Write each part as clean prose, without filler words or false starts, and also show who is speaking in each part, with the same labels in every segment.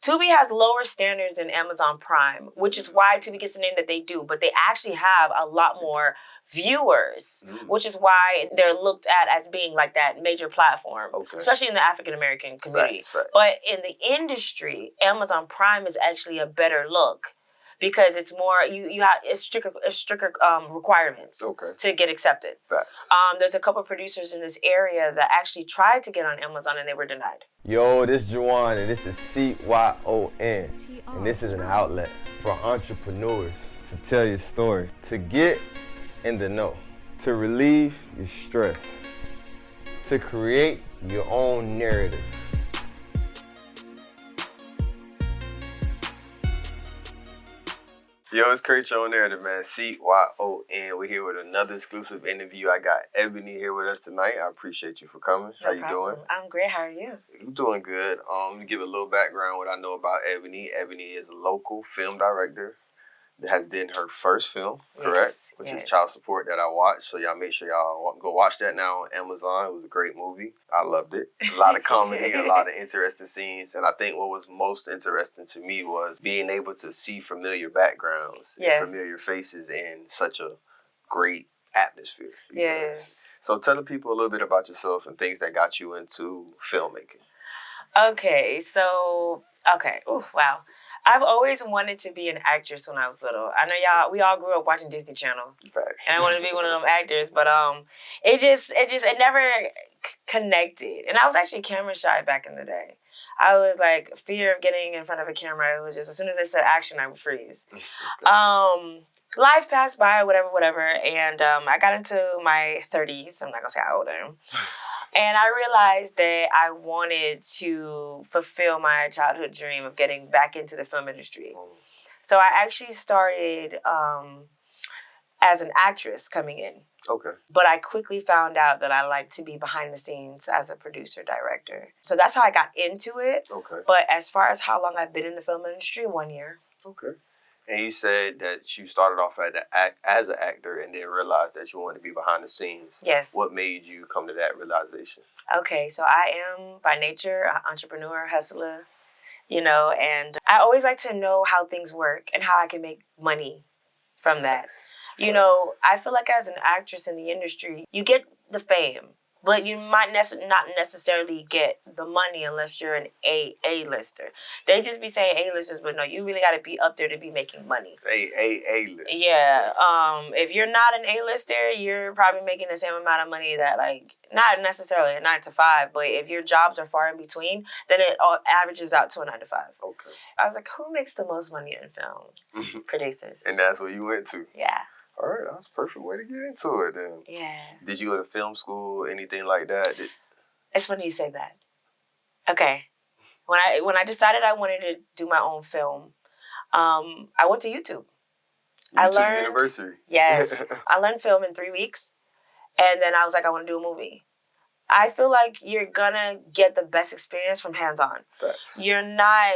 Speaker 1: Tubi has lower standards than Amazon Prime, which is why Tubi gets the name that they do. But they actually have a lot more viewers, which is why they're looked at as being like that major platform, especially in the African-American community.
Speaker 2: Facts.
Speaker 1: But in the industry, Amazon Prime is actually a better look because it's more, you have it's stricter requirements to get accepted.
Speaker 2: Facts.
Speaker 1: There's a couple of producers in this area that actually tried to get on Amazon and they were denied.
Speaker 3: Yo, this is Juwan and this is CYON. And this is an outlet for entrepreneurs to tell your story, to get in the know, to relieve your stress, to create your own narrative.
Speaker 2: Yo, it's Create Your Own Narrative, man. CYON. We're here with another exclusive interview. I got Ebony here with us tonight. I appreciate you for coming. How you doing?
Speaker 1: I'm great. How are you?
Speaker 2: I'm doing good. Let me give a little background what I know about Ebony. Ebony is a local film director that has done her first film, correct? Which is Child Support that I watched. So y'all make sure y'all go watch that now on Amazon. It was a great movie. I loved it. A lot of comedy, a lot of interesting scenes. And I think what was most interesting to me was being able to see familiar backgrounds and familiar faces in such a great atmosphere.
Speaker 1: Yes.
Speaker 2: So tell the people a little bit about yourself and things that got you into filmmaking.
Speaker 1: Okay, so, wow. I've always wanted to be an actress when I was little. I know we all grew up watching Disney Channel.
Speaker 2: Facts.
Speaker 1: And I wanted to be one of them actors, but it never connected. And I was actually camera shy back in the day. I was like, fear of getting in front of a camera. It was just, as soon as they said action, I would freeze. Life passed by, whatever. And I got into my 30s. I'm not going to say how old I am. And I realized that I wanted to fulfill my childhood dream of getting back into the film industry. So I actually started as an actress coming in.
Speaker 2: Okay.
Speaker 1: But I quickly found out that I like to be behind the scenes as a producer, director. So that's how I got into it.
Speaker 2: Okay.
Speaker 1: But as far as how long I've been in the film industry, 1 year.
Speaker 2: Okay. And you said that you started off as an actor and then realized that you wanted to be behind the scenes.
Speaker 1: Yes.
Speaker 2: What made you come to that realization?
Speaker 1: Okay, so I am by nature an entrepreneur, hustler, and I always like to know how things work and how I can make money from that. I feel like as an actress in the industry, you get the fame, but you might not necessarily get the money unless you're an A-lister. They just be saying A-listers, but no, you really got to be up there to be making money.
Speaker 2: A-lister.
Speaker 1: Yeah. If you're not an A-lister, you're probably making the same amount of money that, not necessarily a 9 to 5, but if your jobs are far in between, then it all averages out to a 9 to 5.
Speaker 2: Okay.
Speaker 1: I was like, who makes the most money in film? Producers.
Speaker 2: And that's what you went to?
Speaker 1: Yeah.
Speaker 2: All right, that's a perfect way to get into it then.
Speaker 1: Yeah.
Speaker 2: Did you go to film school, anything like that?
Speaker 1: It's funny you say that. Okay. When I decided I wanted to do my own film, I went to YouTube.
Speaker 2: YouTube University.
Speaker 1: Yes. I learned film in 3 weeks. And then I was like, I want to do a movie. I feel like you're going to get the best experience from hands-on.
Speaker 2: Facts.
Speaker 1: You're not...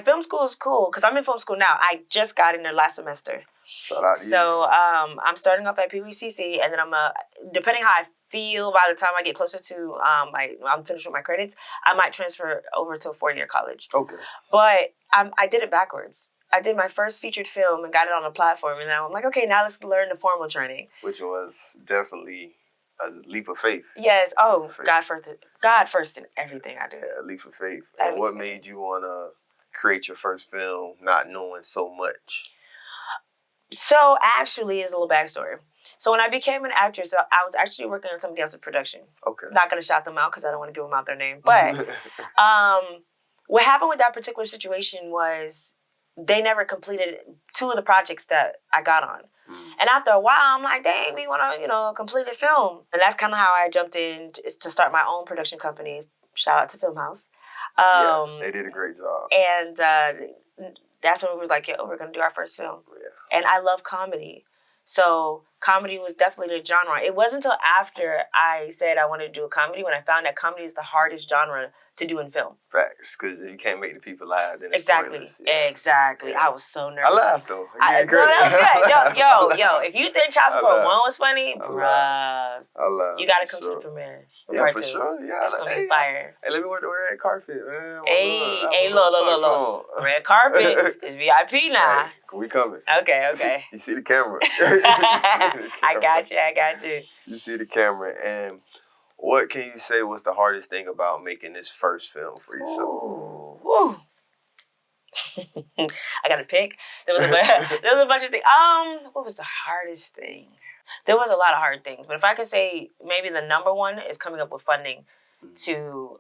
Speaker 1: film school is cool because I'm in film school now. I just got in there last semester.
Speaker 2: Shout out to you.
Speaker 1: So I'm starting off at PVCC, and then depending how I feel by the time I get closer to I'm finished with my credits, I might transfer over to a 4-year college.
Speaker 2: Okay.
Speaker 1: But I did it backwards. I did my first featured film and got it on a platform, and then I'm like, okay, now let's learn the formal training.
Speaker 2: Which was definitely a leap of faith.
Speaker 1: Yes. Oh, God first in everything I do.
Speaker 2: Yeah, a leap of faith. And what made you want to create your first film not knowing so much?
Speaker 1: So actually, it's a little backstory. So when I became an actress, I was actually working on somebody else's production.
Speaker 2: Okay.
Speaker 1: Not going to shout them out because I don't want to give them out their name. But what happened with that particular situation was they never completed 2 of the projects that I got on. And after a while, I'm like, dang, we want to, complete a film. And that's kind of how I jumped in to start my own production company. Shout out to Film House.
Speaker 2: They did a great job.
Speaker 1: And that's when we were like, yo, we're going to do our first film.
Speaker 2: Yeah.
Speaker 1: And I love comedy. So comedy was definitely the genre. It wasn't until after I said I wanted to do a comedy when I found that comedy is the hardest genre to do in film.
Speaker 2: Facts, because you can't make the people laugh. Then
Speaker 1: Exactly.
Speaker 2: Yeah.
Speaker 1: I was so nervous.
Speaker 2: I laughed though.
Speaker 1: No, that was good. Yo, if you think Child Support 1 was funny, bruh, you gotta come to the premiere.
Speaker 2: Yeah, for sure. Yeah,
Speaker 1: it's gonna be fire.
Speaker 2: Hey, let me wear the red carpet, man.
Speaker 1: Hey, look. Red carpet is VIP now.
Speaker 2: Hey, we coming.
Speaker 1: Okay.
Speaker 2: You see the camera.
Speaker 1: I got you.
Speaker 2: You see the camera. And what can you say was the hardest thing about making this first film for yourself?
Speaker 1: Ooh. I got to pick. There was a bunch of things. What was the hardest thing? There was a lot of hard things, but if I could say, maybe the number one is coming up with funding to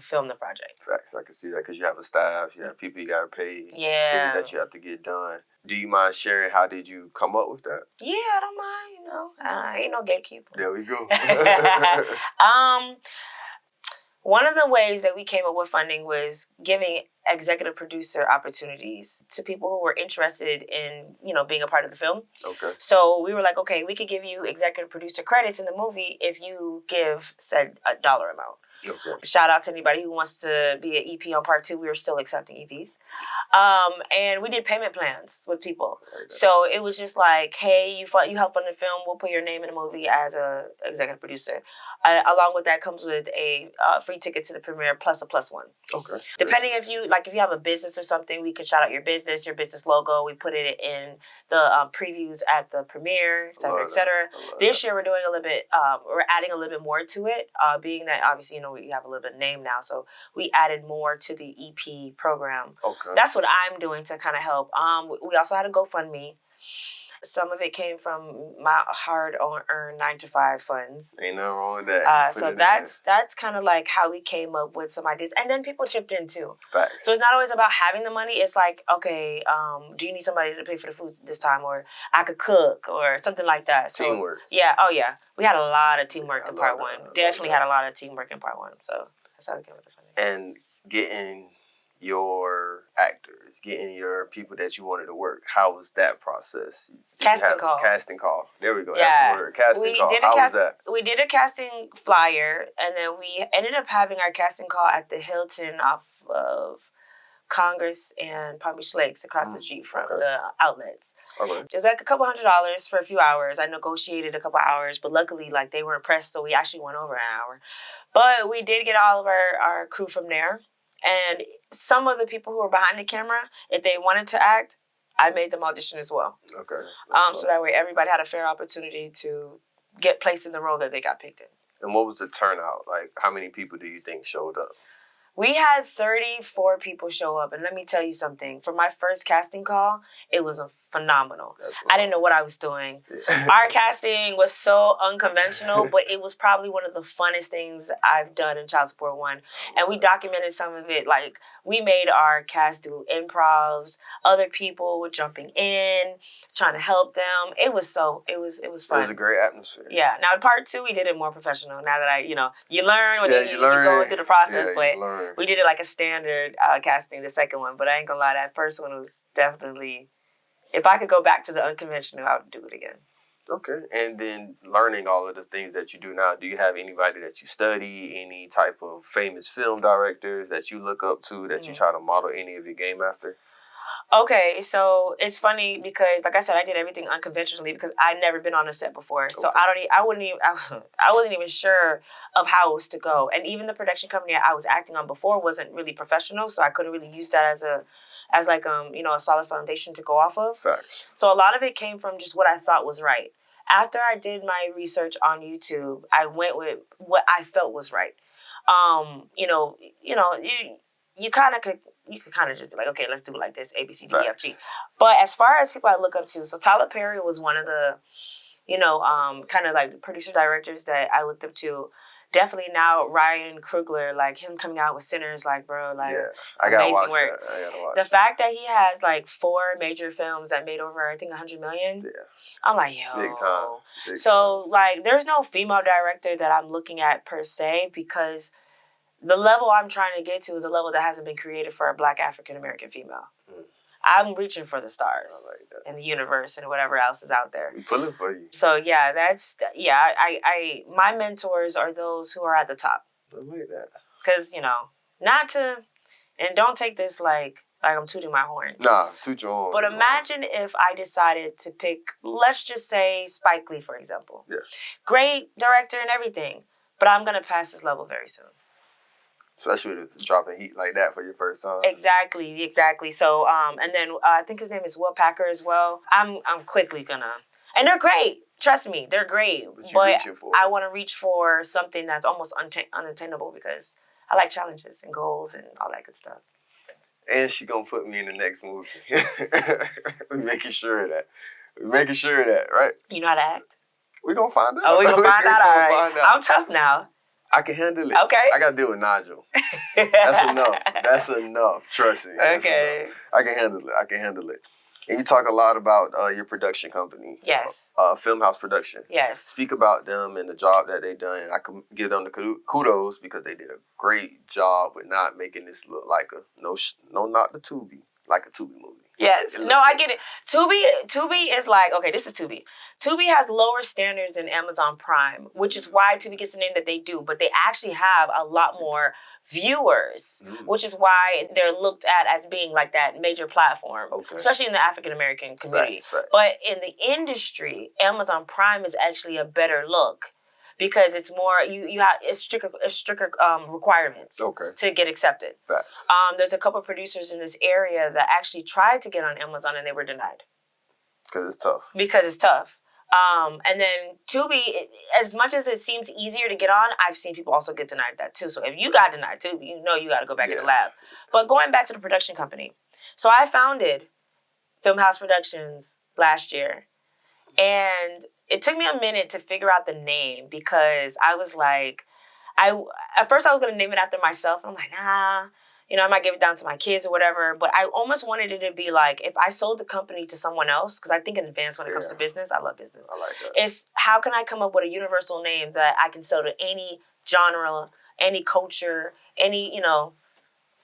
Speaker 1: film the project.
Speaker 2: Facts, I can see that because you have a staff, you have people you got to pay, things that you have to get done. Do you mind sharing how did you come up with that?
Speaker 1: Yeah, I don't mind. I ain't no gatekeeper.
Speaker 2: There we go.
Speaker 1: One of the ways that we came up with funding was giving executive producer opportunities to people who were interested in, being a part of the film.
Speaker 2: Okay.
Speaker 1: So we were like, okay, we could give you executive producer credits in the movie if you give said a dollar amount.
Speaker 2: Okay.
Speaker 1: Shout out to anybody who wants to be an EP on part 2. We were still accepting EPs. And we did payment plans with people. So it was just like, hey, you help fund the film, we'll put your name in the movie as a executive producer. Along with that comes with a free ticket to the premiere plus a +1.
Speaker 2: Okay.
Speaker 1: Depending if you have a business or something, we can shout out your business logo. We put it in the previews at the premiere, et cetera, et cetera. This year we're doing a little bit, we're adding a little bit more to it, being that obviously, we have a little bit of name now. So we added more to the EP program.
Speaker 2: Okay.
Speaker 1: That's what I'm doing to kind of help. We also had a GoFundMe. Some of it came from my hard-earned 9-to-5 funds.
Speaker 2: Ain't nothing wrong with that.
Speaker 1: So that's kind of like how we came up with some ideas. And then people chipped in too.
Speaker 2: Facts.
Speaker 1: So it's not always about having the money. It's like, okay, do you need somebody to pay for the food this time? Or I could cook or something like that. So,
Speaker 2: teamwork.
Speaker 1: Yeah. Oh, yeah. We had a lot of teamwork in part 1. Definitely had a lot of teamwork in part 1. So that's how we came up with the funding.
Speaker 2: And getting your actors, getting your people that you wanted to work, how was that process?
Speaker 1: Casting call.
Speaker 2: There we go.
Speaker 1: Yeah.
Speaker 2: That's the word. Casting call. How was that?
Speaker 1: We did a casting flyer, and then we ended up having our casting call at the Hilton off of Congress and Palm Beach Lakes across the street from the outlets.
Speaker 2: Okay.
Speaker 1: It was like a couple $100 for a few hours. I negotiated a couple hours, but luckily, they were impressed, so we actually went over an hour. But we did get all of our crew from there. And some of the people who were behind the camera, if they wanted to act, I made them audition as well.
Speaker 2: Okay.
Speaker 1: So that way everybody had a fair opportunity to get placed in the role that they got picked in.
Speaker 2: And what was the turnout? Like, how many people do you think showed up?
Speaker 1: We had 34 people show up. And let me tell you something. For my first casting call, it was phenomenal. I didn't know what I was doing. Yeah. Our casting was so unconventional, but it was probably one of the funnest things I've done in Child Support 1. And we documented some of it. Like, we made our cast do improvs. Other people were jumping in, trying to help them. It was fun.
Speaker 2: It was a great atmosphere.
Speaker 1: Yeah. Now, in part 2, we did it more professional. Now that you learn when you go through the process. But we did it like a standard casting, the second one. But I ain't gonna lie, that first one was definitely... If I could go back to the unconventional, I would do it again.
Speaker 2: Okay. And then learning all of the things that you do now, do you have anybody that you study, any type of famous film directors that you look up to, that you try to model any of your game after?
Speaker 1: Okay, so it's funny because, like I said, I did everything unconventionally because I'd never been on a set before. So I wasn't even sure of how it was to go. And even the production company I was acting on before wasn't really professional, so I couldn't really use that as a solid foundation to go off of.
Speaker 2: Facts.
Speaker 1: So a lot of it came from just what I thought was right. After I did my research on YouTube, I went with what I felt was right. You could kind of just be like, okay, let's do it like this, A, B, C, D, E, F, G. But as far as people I look up to, so Tyler Perry was one of the, kind of like producer directors that I looked up to. Definitely now Ryan Coogler, like him coming out with Sinners, like, bro, like,
Speaker 2: I gotta
Speaker 1: amazing work.
Speaker 2: I gotta watch
Speaker 1: the fact that he has like 4 major films that made over, I think, $100 million. Yeah. I'm like, yo.
Speaker 2: Big time.
Speaker 1: So like, there's no female director that I'm looking at per se, because the level I'm trying to get to is a level that hasn't been created for a Black African American female. I'm reaching for the stars
Speaker 2: like
Speaker 1: and the universe and whatever else is out there.
Speaker 2: We pulling for you.
Speaker 1: So yeah, I my mentors are those who are at the top.
Speaker 2: I like that.
Speaker 1: Because, not to, and don't take this like I'm tooting my horn.
Speaker 2: Nah, toot your horn.
Speaker 1: But imagine if I decided to pick, let's just say Spike Lee, for example.
Speaker 2: Yeah. Great
Speaker 1: director and everything, but I'm going to pass this level very soon.
Speaker 2: Especially with dropping heat like that for your first time.
Speaker 1: Exactly. So, and then I think his name is Will Packer as well. I'm quickly gonna, and they're great. Trust me, they're great. But I want to reach for something that's almost unattainable because I like challenges and goals and all that good stuff.
Speaker 2: And she gonna put me in the next movie. We're making sure of that, right?
Speaker 1: You know how to act?
Speaker 2: We're gonna find out.
Speaker 1: Oh, we're gonna find out, all right. I'm tough now.
Speaker 2: I can handle it.
Speaker 1: Okay.
Speaker 2: I gotta deal with Nigel. That's enough. Trust me.
Speaker 1: Okay.
Speaker 2: I can handle it. And you talk a lot about your production company.
Speaker 1: Yes.
Speaker 2: Filmhouse Production.
Speaker 1: Yes.
Speaker 2: Speak about them and the job that they done. And I can give them the kudos because they did a great job with not making this look like not the Tubi, like a Tubi movie.
Speaker 1: Yes. No, I get it. Tubi is like, okay, this is Tubi. Tubi has lower standards than Amazon Prime, which is why Tubi gets the name that they do. But they actually have a lot more viewers, which is why they're looked at as being like that major platform, especially in the African-American community.
Speaker 2: Facts.
Speaker 1: But in the industry, Amazon Prime is actually a better look because it's more, it's stricter requirements to get accepted.
Speaker 2: Facts.
Speaker 1: There's a couple of producers in this area that actually tried to get on Amazon and they were denied.
Speaker 2: Because it's tough.
Speaker 1: And then Tubi, as much as it seems easier to get on, I've seen people also get denied that too. So if you got denied Tubi, you got to go back in the lab. But going back to the production company. So I founded Filmhouse Productions last year. And it took me a minute to figure out the name because I was like, at first I was going to name it after myself. I'm like, nah. I might give it down to my kids or whatever. But I almost wanted it to be like, if I sold the company to someone else, because I think in advance when it comes to business, I love business.
Speaker 2: I like that.
Speaker 1: It's how can I come up with a universal name that I can sell to any genre, any culture, any,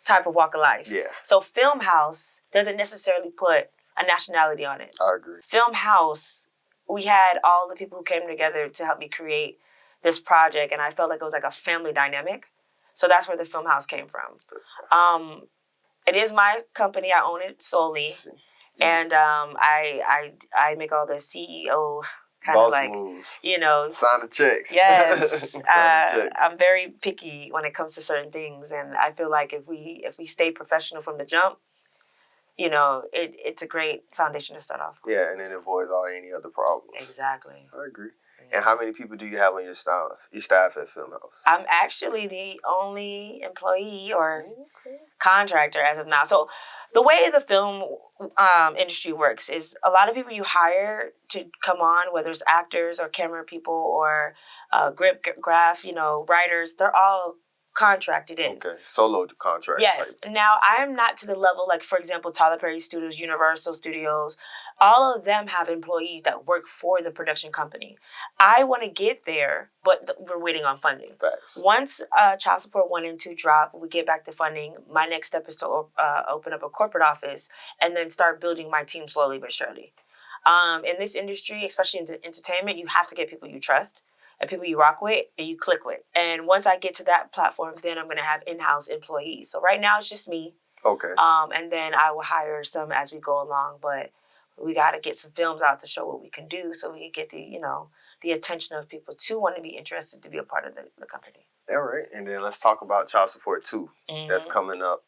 Speaker 1: type of walk of life.
Speaker 2: Yeah.
Speaker 1: So Filmhouse doesn't necessarily put a nationality on it.
Speaker 2: I agree.
Speaker 1: Filmhouse, we had all the people who came together to help me create this project, and I felt like it was like a family dynamic. So that's where the Filmhouse came from. It is my company. I own it solely. And I make all the CEO kind
Speaker 2: Boss
Speaker 1: of like,
Speaker 2: moves.
Speaker 1: Sign
Speaker 2: the checks.
Speaker 1: Yes. I'm very picky when it comes to certain things. And I feel like if we stay professional from the jump, it's a great foundation to start off with.
Speaker 2: Yeah, and then avoids any other problems.
Speaker 1: Exactly.
Speaker 2: I agree. And how many people do you have on your staff at Filmhouse?
Speaker 1: I'm actually the only employee or contractor as of now. So the way the film industry works is a lot of people you hire to come on, whether it's actors or camera people or graph, writers, they're all contracted in.
Speaker 2: Okay, solo contracts.
Speaker 1: Yes. Now, I am not to the level, like, for example, Tyler Perry Studios, Universal Studios. All of them have employees that work for the production company. I want to get there, but we're waiting on funding.
Speaker 2: Facts.
Speaker 1: Once Child Support 1 and 2 drop, we get back to funding. My next step is to open up a corporate office and then start building my team slowly but surely. In this industry, especially in entertainment, you have to get people you trust and people you rock with and you click with. And once I get to that platform, then I'm going to have in-house employees. So right now it's just me.
Speaker 2: Okay.
Speaker 1: And then I will hire some as we go along. But we got to get some films out to show what we can do so we can get the attention of people to want to be interested to be a part of the company.
Speaker 2: All right. And then let's talk about Child Support 2. That's coming up.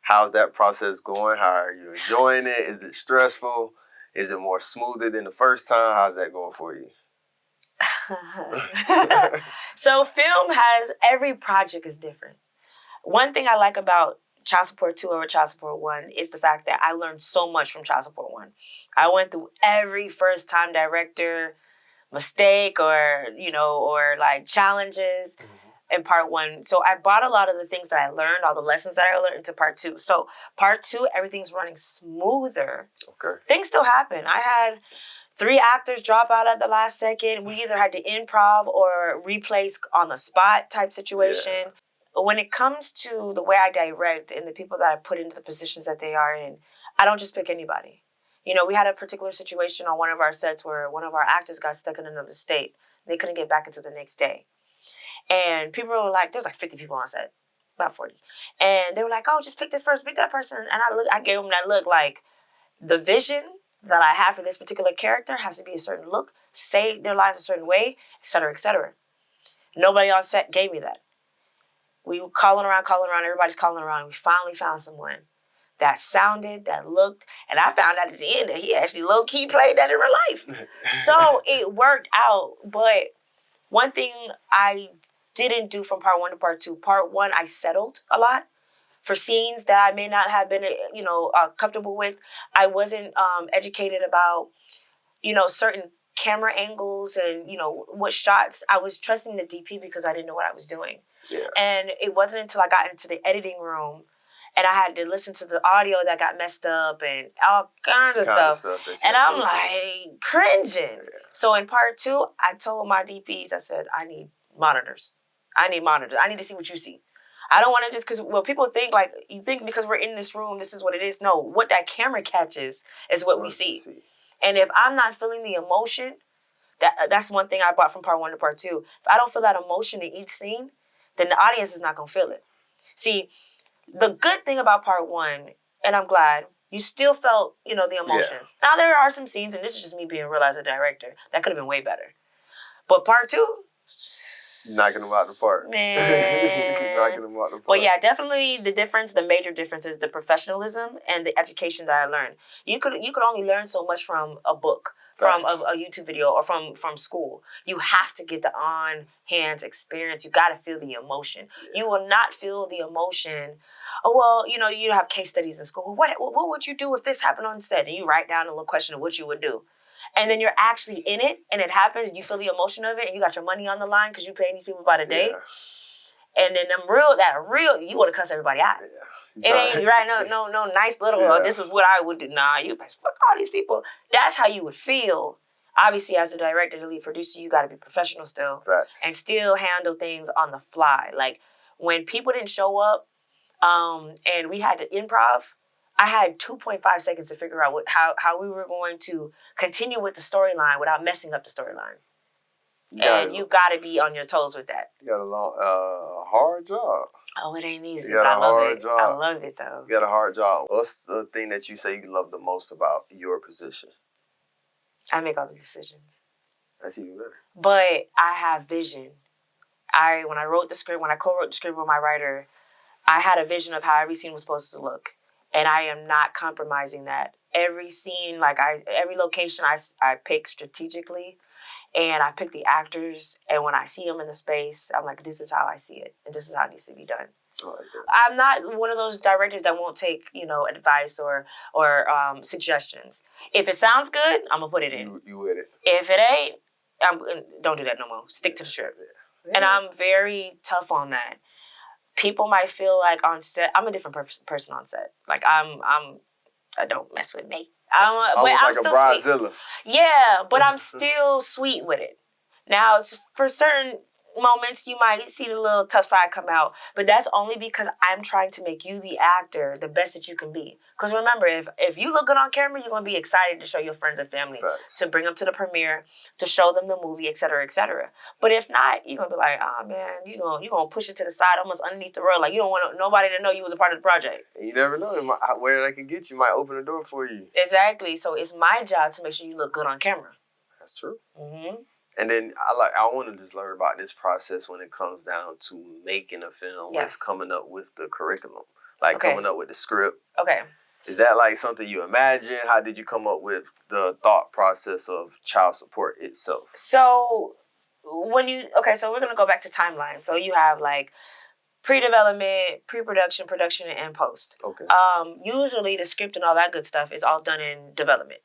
Speaker 2: How's that process going? How are you enjoying it? Is it stressful? Is it more smoother than the first time? How's that going for you?
Speaker 1: So every project is different. One thing I like about Child Support 2 over Child Support 1 is the fact that I learned so much from Child Support 1. I went through every first time director mistake or like challenges in part 1. So I brought a lot of the things that I learned, all the lessons that I learned into part 2. So part 2, everything's running smoother.
Speaker 2: Okay.
Speaker 1: Things still happen. I had 3 actors drop out at the last second. We either had to improv or replace on the spot type situation. when it comes to the way I direct and the people that I put into the positions that they are in, I don't just pick anybody. You know, we had a particular situation on one of our sets where one of our actors got stuck in another state. They couldn't get back until the next day. And people were like, there's like 50 people on set, about 40. And they were like, oh, just pick this person, pick that person. And I gave them that look like, the vision that I have for this particular character has to be a certain look, say their lines a certain way, et cetera, et cetera. Nobody on set gave me that. We were calling around, everybody's calling around. We finally found someone that sounded, that looked, and I found out at the end that he actually low-key played that in real life. So it worked out, but one thing I didn't do from part 1 to part 2, part 1 I settled a lot for scenes that I may not have been, comfortable with. I wasn't educated about, certain camera angles and, what shots. I was trusting the DP because I didn't know what I was doing.
Speaker 2: Yeah.
Speaker 1: And it wasn't until I got into the editing room and I had to listen to the audio that got messed up and all kinds of stuff. And I'm like cringing. Yeah. So in part 2, I told my DPs, I said, I need monitors. I need to see what you see. I don't want to just, because people think like, you think because we're in this room, this is what it is. No, what that camera catches is what we see. And if I'm not feeling the emotion, that's one thing I brought from part 1 to part 2. If I don't feel that emotion in each scene, then the audience is not going to feel it. See, the good thing about part 1, and I'm glad, you still felt, the emotions. Yeah. Now, there are some scenes, and this is just me being real as a director, that could have been way better. But part 2...
Speaker 2: knocking them out the park.
Speaker 1: Man.
Speaker 2: Knocking them out the park.
Speaker 1: But yeah, definitely the major difference is the professionalism and the education that I learned. You could only learn so much from a book, from a YouTube video, or from school. You have to get the on-hands experience. You got to feel the emotion. Yeah. You will not feel the emotion. Oh, well, you have case studies in school. What would you do if this happened on set? And you write down a little question of what you would do. And then you're actually in it, and it happens, and you feel the emotion of it, and you got your money on the line because you're paying these people by the day. Yeah. And then you want to cuss everybody out. Yeah. It ain't right, no nice little, this is what I would do. Nah, you fuck all these people. That's how you would feel. Obviously, as a director, the lead producer, you got to be professional still.
Speaker 2: Facts.
Speaker 1: And still handle things on the fly. Like, when people didn't show up, and we had to improv, I had 2.5 seconds to figure out how we were going to continue with the storyline without messing up the storyline. And you got to be on your toes with that.
Speaker 2: You got a hard job.
Speaker 1: Oh, it ain't easy.
Speaker 2: You got
Speaker 1: I
Speaker 2: a
Speaker 1: love
Speaker 2: hard
Speaker 1: it.
Speaker 2: job.
Speaker 1: I love it, though.
Speaker 2: You got a hard job. What's the thing that you say you love the most about your position?
Speaker 1: I make all the decisions.
Speaker 2: That's even better.
Speaker 1: But I have vision. When I co-wrote the script with my writer, I had a vision of how every scene was supposed to look. And I am not compromising that. Every scene, every location I pick strategically, and I pick the actors, and when I see them in the space, I'm like, this is how I see it, and this is how it needs to be done. I'm not one of those directors that won't take, advice or suggestions. If it sounds good, I'm gonna put it in.
Speaker 2: You with it.
Speaker 1: If it ain't, don't do that no more. Stick to the script. Yeah. And I'm very tough on that. People might feel like on set, I'm a different person on set. Like I don't mess with me. I'm
Speaker 2: like
Speaker 1: still
Speaker 2: a Bridezilla.
Speaker 1: Yeah, but I'm still sweet with it. Now, for certain moments, you might see the little tough side come out, but that's only because I'm trying to make you, the actor, the best that you can be. Because remember, if you look good on camera, you're going to be excited to show your friends and family, to bring them to the premiere, to show them the movie, et cetera, et cetera. But if not, you're going to be like, oh, man, you're going to push it to the side, almost underneath the rug. Like, you don't want nobody to know you was a part of the project.
Speaker 2: You never know. Where that can get you might open the door for you.
Speaker 1: Exactly. So it's my job to make sure you look good on camera.
Speaker 2: That's true.
Speaker 1: Mm-hmm.
Speaker 2: And then I want to just learn about this process when it comes down to making a film.
Speaker 1: Yes.
Speaker 2: With coming up with the curriculum, coming up with the script.
Speaker 1: Okay.
Speaker 2: Is that like something you imagine? How did you come up with the thought process of child support itself?
Speaker 1: So so we're gonna go back to timeline. So you have like pre-development, pre-production, production, and post.
Speaker 2: Okay.
Speaker 1: Usually the script and all that good stuff is all done in development.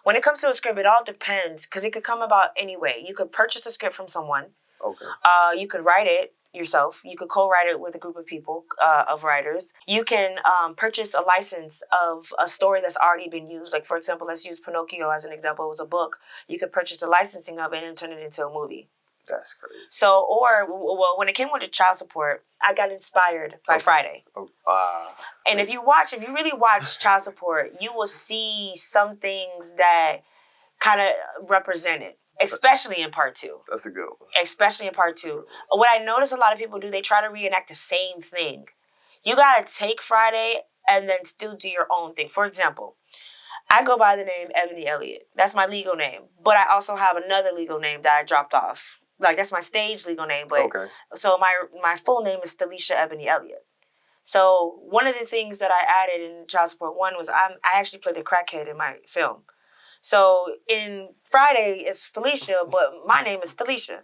Speaker 1: When it comes to a script, it all depends, because it could come about any way. You could purchase a script from someone.
Speaker 2: Okay.
Speaker 1: You could write it yourself. You could co-write it with a group of people, of writers. You can purchase a license of a story that's already been used. Like, for example, let's use Pinocchio as an example. It was a book. You could purchase a licensing of it and turn it into a movie.
Speaker 2: That's crazy.
Speaker 1: So, when it came with the child support, I got inspired by Friday. And if you really watch child support, you will see some things that kind of represent it, especially in part 2.
Speaker 2: That's a good one.
Speaker 1: Especially in part 2. What I notice a lot of people do, they try to reenact the same thing. You got to take Friday and then still do your own thing. For example, I go by the name Ebony Elliot. That's my legal name. But I also have another legal name that I dropped off. Like, that's my stage legal name. But So my full name is Stalisha Ebony Elliot. So one of the things that I added in Child Support 1 was I actually played a crackhead in my film. So in Friday, it's Felicia, but my name is Stalisha.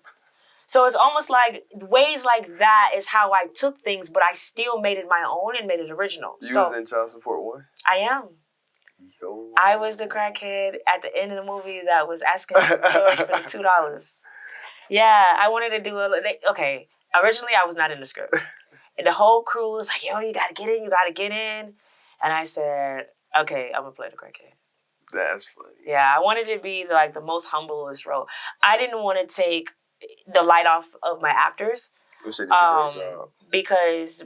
Speaker 1: So it's almost like ways like that is how I took things, but I still made it my own and made it original.
Speaker 2: You was in Child Support 1?
Speaker 1: I am. Yo. I was the crackhead at the end of the movie that was asking George for the $2. Yeah, I wanted to do okay. Originally, I was not in the script. And the whole crew was like, yo, you got to get in, you got to get in. And I said, okay, I'm going to play the crackhead.
Speaker 2: That's funny.
Speaker 1: Yeah, I wanted to be the most humblest role. I didn't want to take the light off of my actors.
Speaker 2: You did a great job.
Speaker 1: Because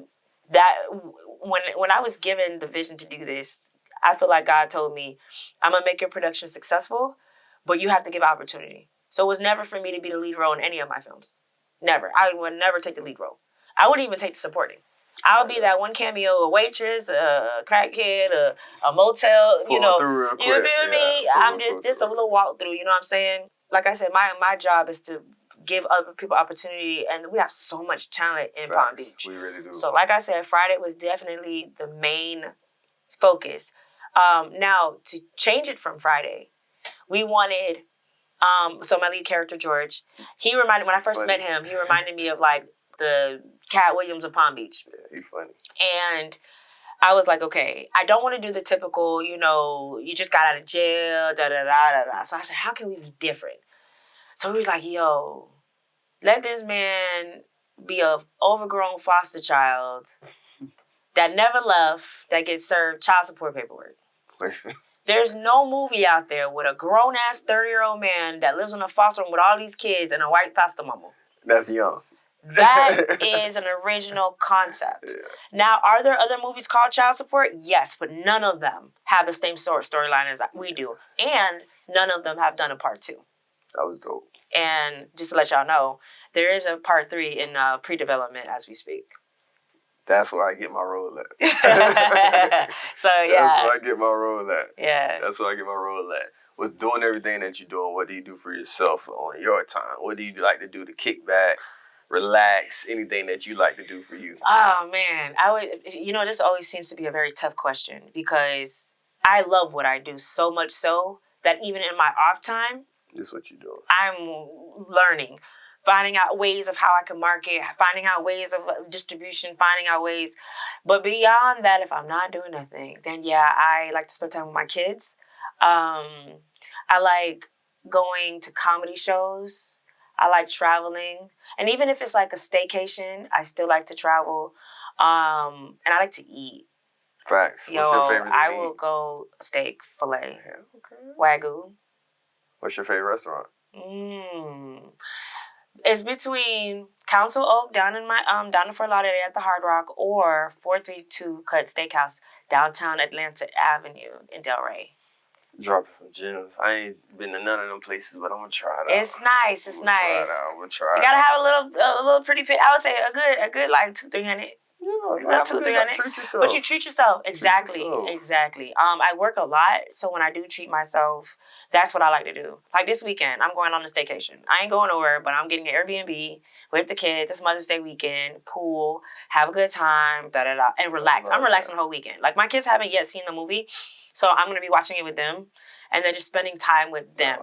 Speaker 1: when I was given the vision to do this, I feel like God told me, I'm going to make your production successful, but you have to give opportunity. So it was never for me to be the lead role in any of my films. Never. I would never take the lead role. I wouldn't even take the supporting. I would be that one cameo, a waitress, a crackhead, a motel, you feel me? I'm just a little walkthrough, you know what I'm saying? Like I said, my job is to give other people opportunity, and we have so much talent in Palm Beach.
Speaker 2: We really do.
Speaker 1: So like I said, Friday was definitely the main focus. Now, to change it from Friday, we wanted, so my lead character, George, when I first met him, he reminded me of like the Cat Williams of Palm Beach.
Speaker 2: Yeah, he's funny.
Speaker 1: And I was like, okay, I don't want to do the typical, you just got out of jail, da-da-da-da-da. So I said, how can we be different? So he was like, yo, let this man be a overgrown foster child that never left, that gets served child support paperwork. There's no movie out there with a grown-ass 30-year-old man that lives in a foster home with all these kids and a white foster mama.
Speaker 2: That's young.
Speaker 1: That is an original concept. Yeah. Now, are there other movies called Child Support? Yes, but none of them have the same storyline as we do. And none of them have done a part 2.
Speaker 2: That was dope.
Speaker 1: And just to let y'all know, there is a part 3 in pre-development as we speak.
Speaker 2: That's where I get my role at.
Speaker 1: So, yeah.
Speaker 2: That's where I get my role at.
Speaker 1: Yeah.
Speaker 2: That's where I get my role at. With doing everything that you're doing, what do you do for yourself on your time? What do you like to do to kick back, relax, anything that you like to do for you?
Speaker 1: Oh, man. This always seems to be a very tough question because I love what I do so much so that even in my off time,
Speaker 2: this is what you're doing.
Speaker 1: I'm learning, finding out ways of how I can market, finding out ways of distribution, finding out ways. But beyond that, if I'm not doing nothing, then yeah, I like to spend time with my kids. I like going to comedy shows. I like traveling. And even if it's like a staycation, I still like to travel. And I like to eat.
Speaker 2: Facts. What's your favorite thing
Speaker 1: I
Speaker 2: to
Speaker 1: will
Speaker 2: eat?
Speaker 1: Go steak, filet,
Speaker 2: Okay.
Speaker 1: Wagyu.
Speaker 2: What's your favorite restaurant?
Speaker 1: It's between Council Oak down in Fort Lauderdale at the Hard Rock or 432 Cut Steakhouse downtown Atlanta Avenue in Delray.
Speaker 2: Dropping some gems. I ain't been to none of them places, but I'm gonna try it out.
Speaker 1: It's nice. It's nice.
Speaker 2: I'm gonna try it out.
Speaker 1: You gotta have a little pretty pit. I would say a good like $200-300.
Speaker 2: Yeah, $200-300. Treat yourself.
Speaker 1: But you treat yourself. Exactly. I work a lot, so when I do treat myself, that's what I like to do. Like this weekend, I'm going on a staycation. I ain't going nowhere, but I'm getting an Airbnb with the kids. This Mother's Day weekend, pool, have a good time, and relax. I'm relaxing the whole weekend. Like my kids haven't yet seen the movie, so I'm gonna be watching it with them, and then just spending time with them.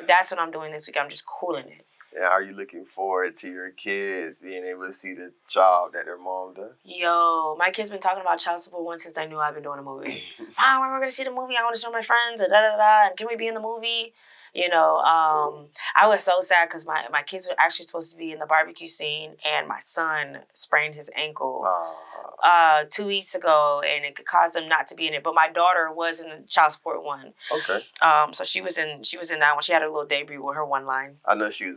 Speaker 1: That's what I'm doing this week. I'm just cooling it.
Speaker 2: And are you looking forward to your kids being able to see the job that their mom does?
Speaker 1: Yo, my kids been talking about Child Support 1 since I knew I've been doing a movie. Mom, when we're going to see the movie, I want to show my friends, and can we be in the movie? You know, I was so sad because my kids were actually supposed to be in the barbecue scene, and my son sprained his ankle 2 weeks ago, and it could cause him not to be in it. But my daughter was in the child support one.
Speaker 2: Okay.
Speaker 1: So she was in that one. She had a little debut with her one line.
Speaker 2: I know she's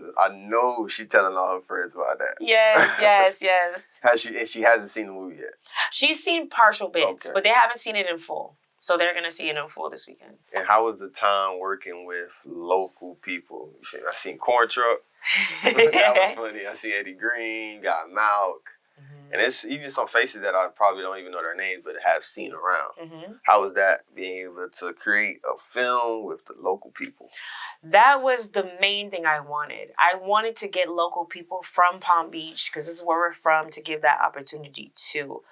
Speaker 2: telling all her friends about that.
Speaker 1: Yes.
Speaker 2: And she hasn't seen the movie yet. She's
Speaker 1: seen partial bits, but they haven't seen it in full. So they're going to see it in full this weekend.
Speaker 2: And how was the time working with local people? I seen Corn Truck. That was funny. I see Eddie Green, got Malk. And it's even some faces that I probably don't even know their names, but have seen around. How was that, being able to create a film with the local people?
Speaker 1: That was the main thing I wanted. I wanted to get local people from Palm Beach, because this is where we're from, to give that opportunity too.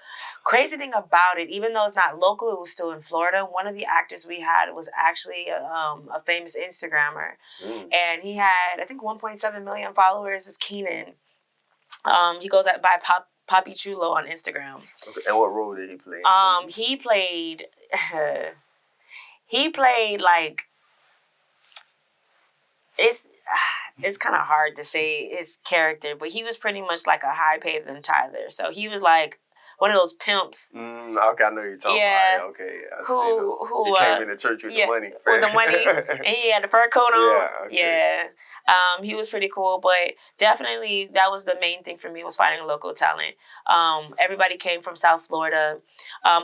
Speaker 1: Crazy thing about it, even though it's not local, it was still in Florida. One of the actors we had was actually a famous Instagrammer. And he had, I think, 1.7 million followers. Is Keenan. He goes by Poppy Chulo on Instagram.
Speaker 2: Okay. And what role did he play?
Speaker 1: He played like, it's kind of hard to say his character, but he was pretty much like a high paid than Tyler. So he was like one of those pimps.
Speaker 2: Okay, I know you're talking about. Okay, who came into church with the money.
Speaker 1: With the money, and he had the fur coat on. He was pretty cool, but definitely that was the main thing for me, was finding local talent. Everybody came from South Florida.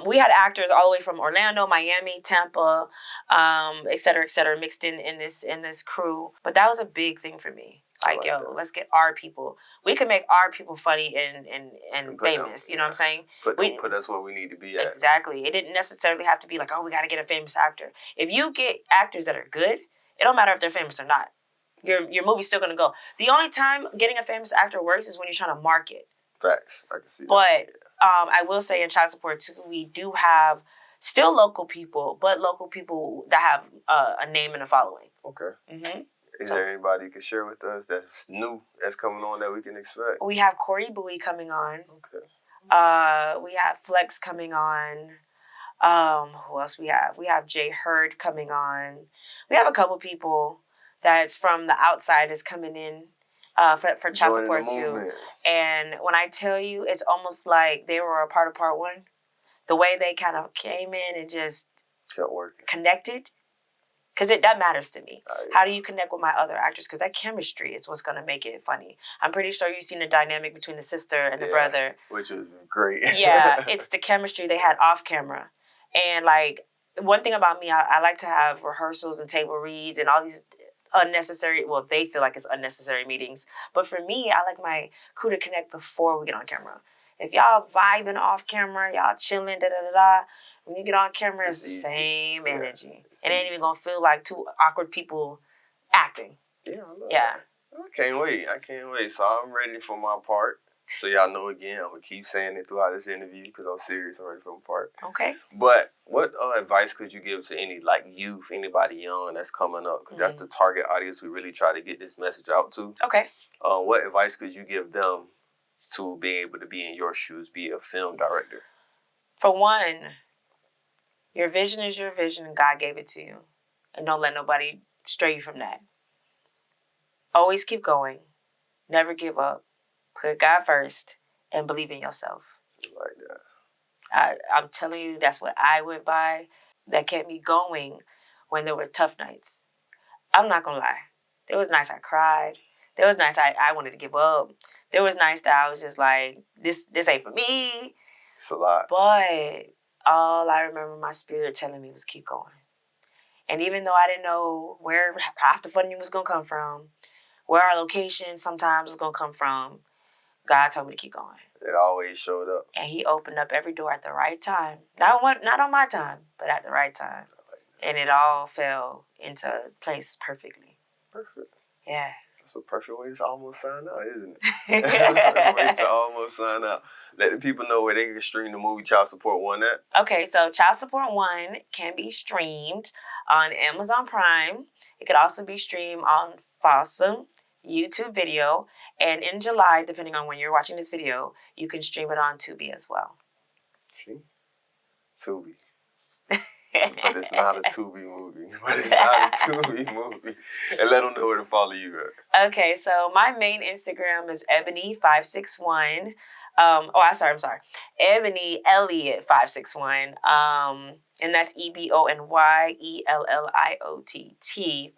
Speaker 1: We had actors all the way from Orlando, Miami, Tampa, et cetera, mixed in this crew. But that was a big thing for me. Like, let's get our people. We can make our people funny and famous. You know what I'm saying?
Speaker 2: Put us where we need to be at.
Speaker 1: Exactly. It didn't necessarily have to be like, we got to get a famous actor. If you get actors that are good, it don't matter if they're famous or not. Your movie's still going to go. The only time getting a famous actor works is when you're trying to market.
Speaker 2: Facts. I can see that.
Speaker 1: But I will say in child support too, we do have still local people, but local people that have a name and a following.
Speaker 2: Okay. Is there anybody you can share with us that's new, that's coming on, that we can expect?
Speaker 1: We have Corey Bowie coming on.
Speaker 2: Okay.
Speaker 1: We have Flex coming on. Who else we have? We have Jay Hurd coming on. We have a couple people that's from the outside is coming in for child support too. And when I tell you, it's almost like they were a part of part one. The way they kind of came in and just
Speaker 2: kept working,
Speaker 1: connected. Because that matters to me. How do you connect with my other actors? Because that chemistry is what's going to make it funny. I'm pretty sure you've seen the dynamic between the sister and the brother.
Speaker 2: Which is great.
Speaker 1: Yeah, it's the chemistry they had off camera. And like, one thing about me, I like to have rehearsals and table reads and all these unnecessary, well, they feel like it's unnecessary meetings. But for me, I like my crew to connect before we get on camera. If y'all vibing off camera, y'all chilling, when you get on camera, it's the same energy. It ain't even gonna feel like two awkward people acting.
Speaker 2: Yeah, I love that. I can't wait. So I'm ready for my part. So y'all know, again, I'm gonna keep saying it throughout this interview because I'm serious. I'm ready for my part.
Speaker 1: Okay.
Speaker 2: But what advice could you give to any youth, anybody young that's coming up? Because that's the target audience we really try to get this message out to.
Speaker 1: Okay.
Speaker 2: What advice could you give them to be able to be in your shoes, be a film director?
Speaker 1: For one, your vision is your vision and God gave it to you. And don't let nobody stray you from that. Always keep going. Never give up. Put God first and believe in yourself.
Speaker 2: I like that.
Speaker 1: I'm telling you, that's what I went by. That kept me going when there were tough nights. I'm not going to lie. There was nights I cried. There was nights I wanted to give up. There was nights that I was just like, this ain't for me.
Speaker 2: It's a lot.
Speaker 1: But all I remember my spirit telling me was keep going. And even though I didn't know where half the funding was going to come from, where our location sometimes was going to come from, God told me to keep going.
Speaker 2: It always showed up.
Speaker 1: And he opened up every door at the right time. Not on my time, but at the right time. And it all fell into place perfectly.
Speaker 2: Perfect.
Speaker 1: Yeah.
Speaker 2: That's a perfect way to almost sign out, isn't it? Perfect way to almost sign out. Let the people know where they can stream the movie Child Support 1 at.
Speaker 1: Okay, so Child Support 1 can be streamed on Amazon Prime. It could also be streamed on Fossum, YouTube video. And in July, depending on when you're watching this video, you can stream it on Tubi as well.
Speaker 2: See? Tubi. But it's not a Tubi movie. movie, but it's not a Tubi movie. And let them know where to follow you at.
Speaker 1: Okay, so my main Instagram is Ebony561. I'm sorry. Ebony Elliot 561. And that's EBONYELLIOTT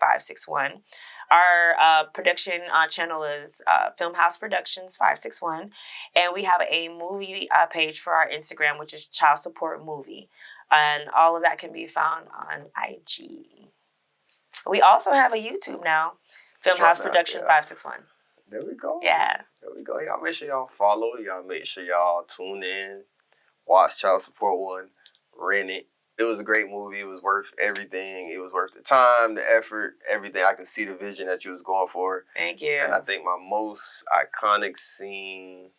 Speaker 1: 561. Our production channel is Film House Productions 561. And we have a movie page for our Instagram, which is Child Support Movie. And all of that can be found on IG. We also have a YouTube now, Film House Production 561.
Speaker 2: There we go.
Speaker 1: Yeah.
Speaker 2: There we go. Y'all make sure y'all follow. Y'all make sure y'all tune in. Watch Child Support 1. Rent it. It was a great movie. It was worth everything. It was worth the time, the effort, everything. I can see the vision that you was going for.
Speaker 1: Thank you.
Speaker 2: And I think my most iconic scene,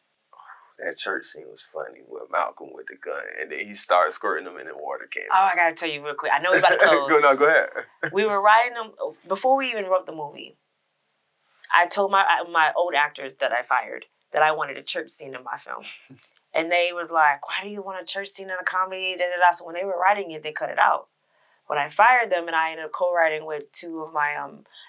Speaker 2: that church scene was funny with Malcolm with the gun. And then he started squirting them and the water came out.
Speaker 1: I got to tell you real quick. I know we're about to close.
Speaker 2: Go ahead.
Speaker 1: We were writing them, before we even wrote the movie, I told my old actors that I fired that I wanted a church scene in my film. And they was like, why do you want a church scene in a comedy? So when they were writing it, they cut it out. When I fired them and I ended up co-writing with two of my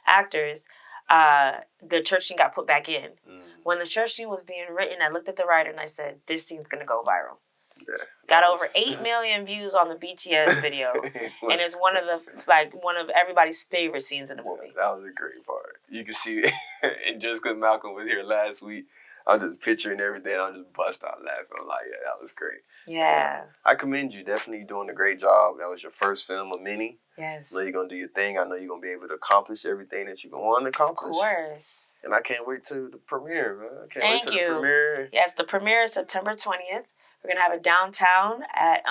Speaker 1: actors, the church scene got put back in. When the church scene was being written, I looked at the writer and I said, this scene's going to go viral. Yeah. Got over 8 million views on the BTS video. And it's one of everybody's favorite scenes in the movie.
Speaker 2: That was a great part. You can see it. And just because Malcolm was here last week, I'm just picturing everything. I'm just bust out laughing. I'm like, yeah, that was great.
Speaker 1: Yeah.
Speaker 2: I commend you. Definitely doing a great job. That was your first film of many.
Speaker 1: Yes.
Speaker 2: I know you're going to do your thing. I know you're going to be able to accomplish everything that you've been wanting to accomplish.
Speaker 1: Of course.
Speaker 2: And I can't wait to the premiere, man. I can't
Speaker 1: Thank
Speaker 2: wait
Speaker 1: you.
Speaker 2: To the premiere.
Speaker 1: Yes, the premiere is September 20th. We're going to have it downtown at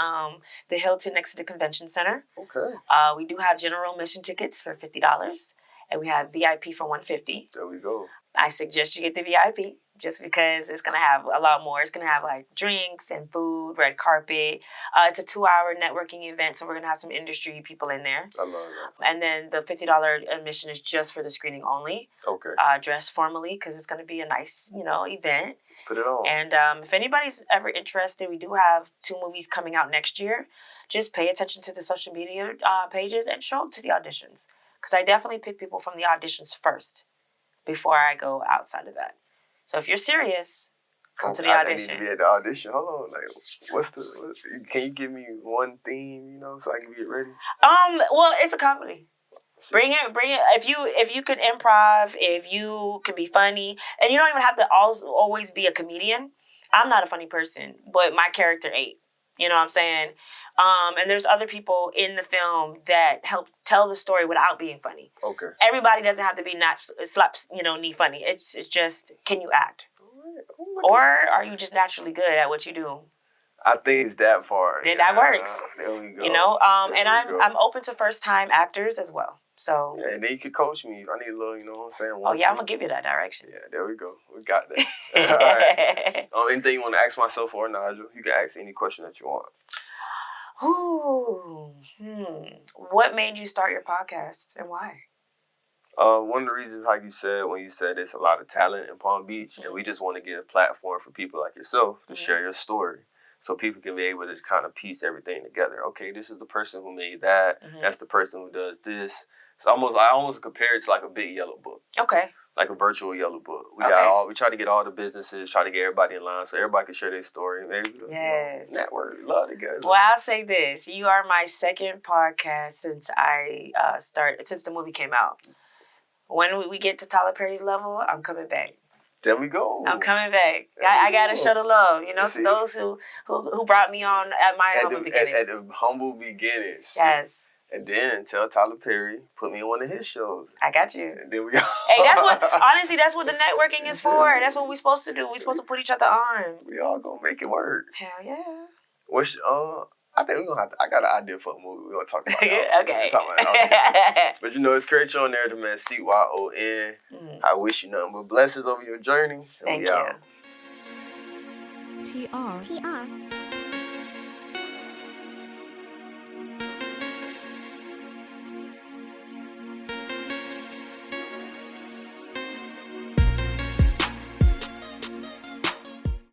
Speaker 1: the Hilton next to the Convention Center.
Speaker 2: Okay.
Speaker 1: We do have general admission tickets for $50. And we have VIP for $150.
Speaker 2: There we go.
Speaker 1: I suggest you get the VIP just because it's going to have a lot more. It's going to have like drinks and food, red carpet. It's a 2-hour networking event, so we're going to have some industry people in there.
Speaker 2: I love that.
Speaker 1: And then the $50 admission is just for the screening only.
Speaker 2: Okay.
Speaker 1: Dress formally because it's going to be a nice, event.
Speaker 2: Put it on.
Speaker 1: And if anybody's ever interested, we do have 2 movies coming out next year. Just pay attention to the social media pages and show up to the auditions. Because I definitely pick people from the auditions first before I go outside of that. So if you're serious, come to the audition.
Speaker 2: I need to be at the audition. Hold on, can you give me one theme, so I can get ready?
Speaker 1: Well, it's a comedy. Bring it. If you could improv, if you could be funny, and you don't even have to always be a comedian. I'm not a funny person, but my character ain't. You know what I'm saying? And there's other people in the film that help tell the story without being funny.
Speaker 2: Okay.
Speaker 1: Everybody doesn't have to be knee funny. It's just, can you act? Or are you just naturally good at what you do?
Speaker 2: I think it's that far.
Speaker 1: Then that works.
Speaker 2: There we go.
Speaker 1: And I'm open to first time actors as well. So
Speaker 2: yeah, and then you can coach me if I need a little, you know what I'm saying?
Speaker 1: I'm gonna give you that direction.
Speaker 2: Yeah, there we go. We got that. All right. Anything you want to ask myself or Nigel? You can ask any question that you want.
Speaker 1: What made you start your podcast and why?
Speaker 2: One of the reasons, like you said, when you said there's a lot of talent in Palm Beach, and we just want to get a platform for people like yourself to share your story. So people can be able to kind of piece everything together. Okay, this is the person who made that. That's the person who does this. I almost compare it to like a big yellow book.
Speaker 1: Okay.
Speaker 2: Like a virtual yellow book. We try to get all the businesses, try to get everybody in line so everybody can share their story. Maybe network, love together.
Speaker 1: Well, I'll say this: you are my second podcast since I since the movie came out. When we get to Tyler Perry's level, I'm coming back.
Speaker 2: There we go.
Speaker 1: I'm coming back. I gotta show the love, to those who brought me on at my humble beginnings.
Speaker 2: At the humble beginnings.
Speaker 1: Yes.
Speaker 2: And then tell Tyler Perry, put me on one of his shows.
Speaker 1: I got you.
Speaker 2: And then we go.
Speaker 1: Hey, that's what the networking is for. That's what we're supposed to do. We're supposed to put each other on.
Speaker 2: We all gonna make it work.
Speaker 1: Hell yeah.
Speaker 2: I think we're gonna have to, I got an idea for a movie. We're gonna talk about it.
Speaker 1: Okay.
Speaker 2: But it's Courage on there, the man CYON. I wish you nothing but blessings over your journey.
Speaker 1: Thank you.
Speaker 2: TR.